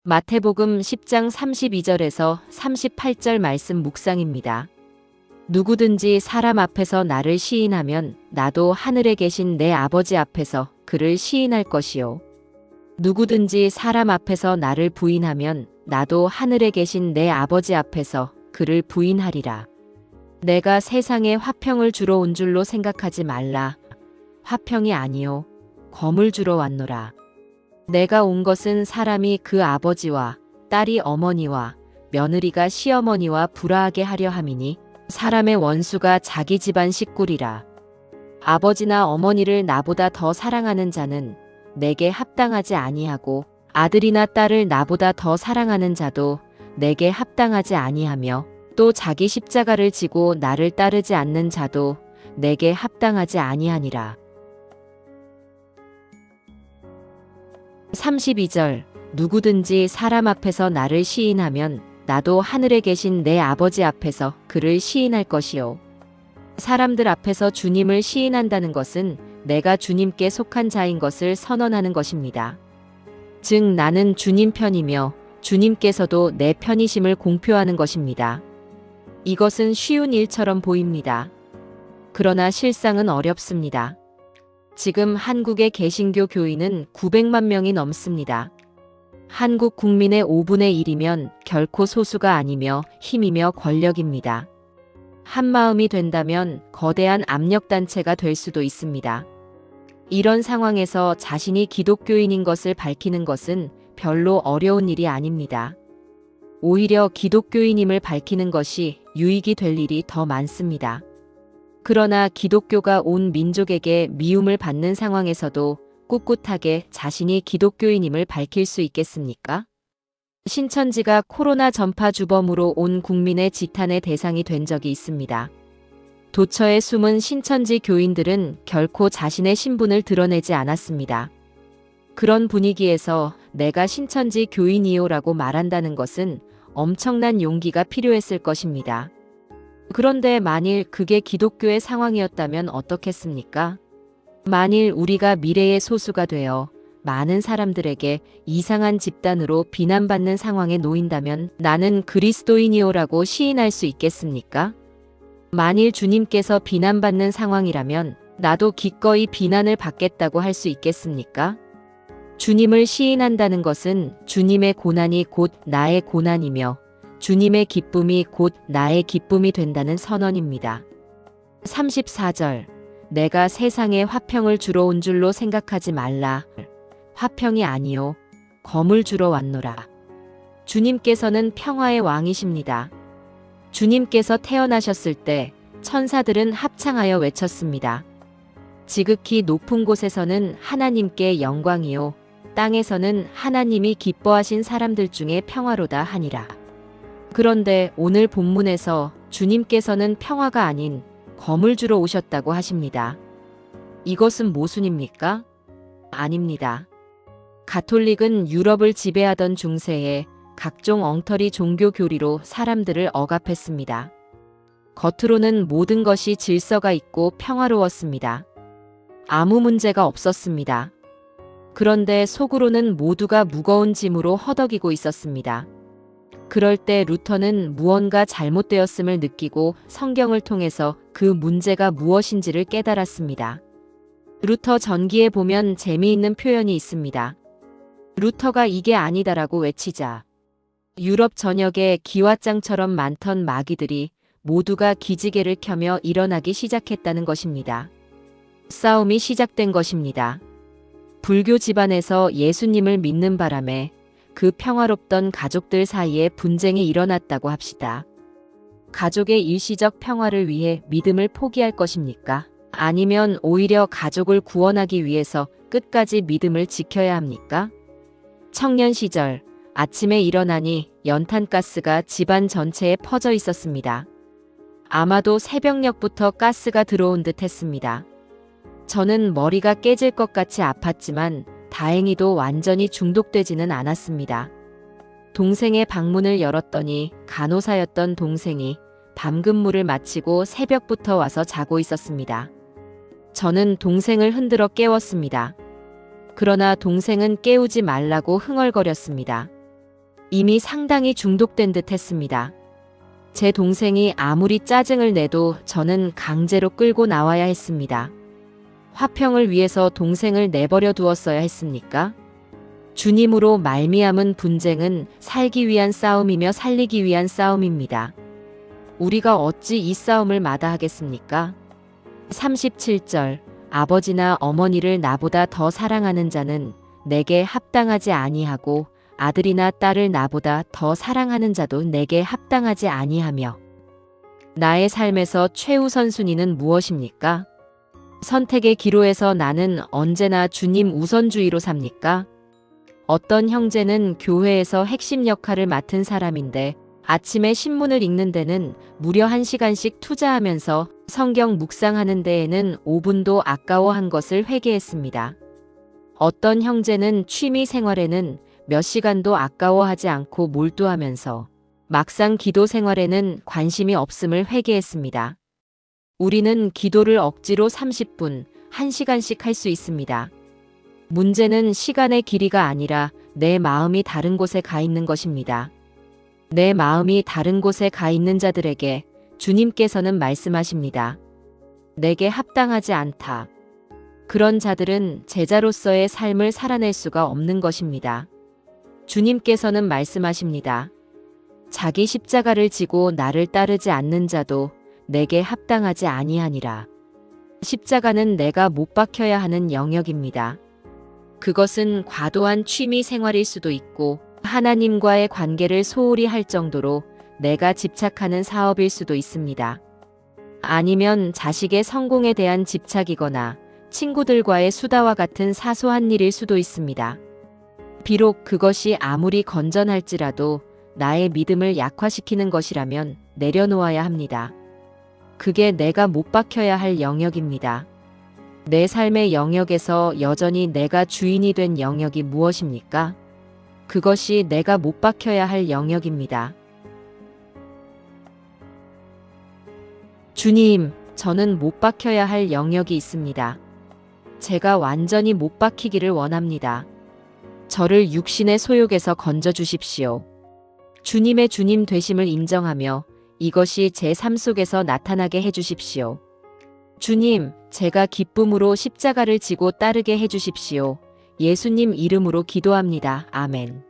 마태복음 10장 32절에서 38절 말씀 묵상입니다. 누구든지 사람 앞에서 나를 시인하면 나도 하늘에 계신 내 아버지 앞에서 그를 시인할 것이요. 누구든지 사람 앞에서 나를 부인하면 나도 하늘에 계신 내 아버지 앞에서 그를 부인하리라. 내가 세상에 화평을 주러 온 줄로 생각하지 말라. 화평이 아니요 검을 주러 왔노라. 내가 온 것은 사람이 그 아버지와 딸이 어머니와 며느리가 시어머니와 불화하게 하려 함이니 사람의 원수가 자기 집안 식구리라. 아버지나 어머니를 나보다 더 사랑하는 자는 내게 합당하지 아니하고 아들이나 딸을 나보다 더 사랑하는 자도 내게 합당하지 아니하며 또 자기 십자가를 지고 나를 따르지 않는 자도 내게 합당하지 아니하니라. 32절 누구든지 사람 앞에서 나를 시인하면 나도 하늘에 계신 내 아버지 앞에서 그를 시인할 것이요. 사람들 앞에서 주님을 시인한다는 것은 내가 주님께 속한 자인 것을 선언하는 것입니다. 즉 나는 주님 편이며 주님께서도 내 편이심을 공표하는 것입니다. 이것은 쉬운 일처럼 보입니다. 그러나 실상은 어렵습니다. 지금 한국의 개신교 교인은 900만 명이 넘습니다. 한국 국민의 5분의 1이면 결코 소수가 아니며 힘이며 권력입니다. 한마음이 된다면 거대한 압력단체가 될 수도 있습니다. 이런 상황에서 자신이 기독교인인 것을 밝히는 것은 별로 어려운 일이 아닙니다. 오히려 기독교인임을 밝히는 것이 유익이 될 일이 더 많습니다. 그러나 기독교가 온 민족에게 미움을 받는 상황에서도 꿋꿋하게 자신이 기독교인임을 밝힐 수 있겠습니까? 신천지가 코로나 전파 주범으로 온 국민의 지탄의 대상이 된 적이 있습니다. 도처에 숨은 신천지 교인들은 결코 자신의 신분을 드러내지 않았습니다. 그런 분위기에서 내가 신천지 교인이요라고 말한다는 것은 엄청난 용기가 필요했을 것입니다. 그런데 만일 그게 기독교의 상황이었다면 어떻겠습니까? 만일 우리가 미래의 소수가 되어 많은 사람들에게 이상한 집단으로 비난받는 상황에 놓인다면 나는 그리스도인이요라고 시인할 수 있겠습니까? 만일 주님께서 비난받는 상황이라면 나도 기꺼이 비난을 받겠다고 할 수 있겠습니까? 주님을 시인한다는 것은 주님의 고난이 곧 나의 고난이며 주님의 기쁨이 곧 나의 기쁨이 된다는 선언입니다. 34절 내가 세상에 화평을 주러 온 줄로 생각하지 말라. 화평이 아니요 검을 주러 왔노라. 주님께서는 평화의 왕이십니다. 주님께서 태어나셨을 때 천사들은 합창하여 외쳤습니다. 지극히 높은 곳에서는 하나님께 영광이요 땅에서는 하나님이 기뻐하신 사람들 중에 평화로다 하니라. 그런데 오늘 본문에서 주님께서는 평화가 아닌 검을 주러 오셨다고 하십니다. 이것은 모순입니까? 아닙니다. 가톨릭은 유럽을 지배하던 중세에 각종 엉터리 종교 교리로 사람들을 억압했습니다. 겉으로는 모든 것이 질서가 있고 평화로웠습니다. 아무 문제가 없었습니다. 그런데 속으로는 모두가 무거운 짐으로 허덕이고 있었습니다. 그럴 때 루터는 무언가 잘못되었음을 느끼고 성경을 통해서 그 문제가 무엇인지를 깨달았습니다. 루터 전기에 보면 재미있는 표현이 있습니다. 루터가 이게 아니다라고 외치자 유럽 전역에 기와장처럼 많던 마귀들이 모두가 기지개를 켜며 일어나기 시작했다는 것입니다. 싸움이 시작된 것입니다. 불교 집안에서 예수님을 믿는 바람에 그 평화롭던 가족들 사이에 분쟁이 일어났다고 합시다. 가족의 일시적 평화를 위해 믿음을 포기할 것입니까? 아니면 오히려 가족을 구원하기 위해서 끝까지 믿음을 지켜야 합니까? 청년 시절 아침에 일어나니 연탄가스가 집안 전체에 퍼져 있었습니다. 아마도 새벽녘부터 가스가 들어온 듯 했습니다. 저는 머리가 깨질 것 같이 아팠지만 다행히도 완전히 중독되지는 않았습니다. 동생의 방문을 열었더니 간호사였던 동생이 밤근무를 마치고 새벽부터 와서 자고 있었습니다. 저는 동생을 흔들어 깨웠습니다. 그러나 동생은 깨우지 말라고 흥얼거렸습니다. 이미 상당히 중독된 듯 했습니다. 제 동생이 아무리 짜증을 내도 저는 강제로 끌고 나와야 했습니다. 화평을 위해서 동생을 내버려 두었어야 했습니까? 주님으로 말미암은 분쟁은 살기 위한 싸움이며 살리기 위한 싸움입니다. 우리가 어찌 이 싸움을 마다하겠습니까? 37절 아버지나 어머니를 나보다 더 사랑하는 자는 내게 합당하지 아니하고 아들이나 딸을 나보다 더 사랑하는 자도 내게 합당하지 아니하며. 나의 삶에서 최우선 순위는 무엇입니까? 선택의 기로에서 나는 언제나 주님 우선주의로 삽니까? 어떤 형제는 교회에서 핵심 역할을 맡은 사람인데 아침에 신문을 읽는 데는 무려 1시간씩 투자하면서 성경 묵상하는 데에는 5분도 아까워한 것을 회개했습니다. 어떤 형제는 취미 생활에는 몇 시간도 아까워하지 않고 몰두하면서 막상 기도 생활에는 관심이 없음을 회개했습니다. 우리는 기도를 억지로 30분, 1시간씩 할 수 있습니다. 문제는 시간의 길이가 아니라 내 마음이 다른 곳에 가 있는 것입니다. 내 마음이 다른 곳에 가 있는 자들에게 주님께서는 말씀하십니다. 내게 합당하지 않다. 그런 자들은 제자로서의 삶을 살아낼 수가 없는 것입니다. 주님께서는 말씀하십니다. 자기 십자가를 지고 나를 따르지 않는 자도 내게 합당하지 아니하니라. 십자가는 내가 못 박혀야 하는 영역입니다. 그것은 과도한 취미 생활일 수도 있고 하나님과의 관계를 소홀히 할 정도로 내가 집착하는 사업일 수도 있습니다. 아니면 자식의 성공에 대한 집착이거나 친구들과의 수다와 같은 사소한 일일 수도 있습니다. 비록 그것이 아무리 건전할지라도 나의 믿음을 약화시키는 것이라면 내려놓아야 합니다. 그게 내가 못 박혀야 할 영역입니다. 내 삶의 영역에서 여전히 내가 주인이 된 영역이 무엇입니까? 그것이 내가 못 박혀야 할 영역입니다. 주님, 저는 못 박혀야 할 영역이 있습니다. 제가 완전히 못 박히기를 원합니다. 저를 육신의 소욕에서 건져주십시오. 주님의 주님 되심을 인정하며 이것이 제 삶 속에서 나타나게 해주십시오. 주님, 제가 기쁨으로 십자가를 지고 따르게 해주십시오. 예수님 이름으로 기도합니다. 아멘.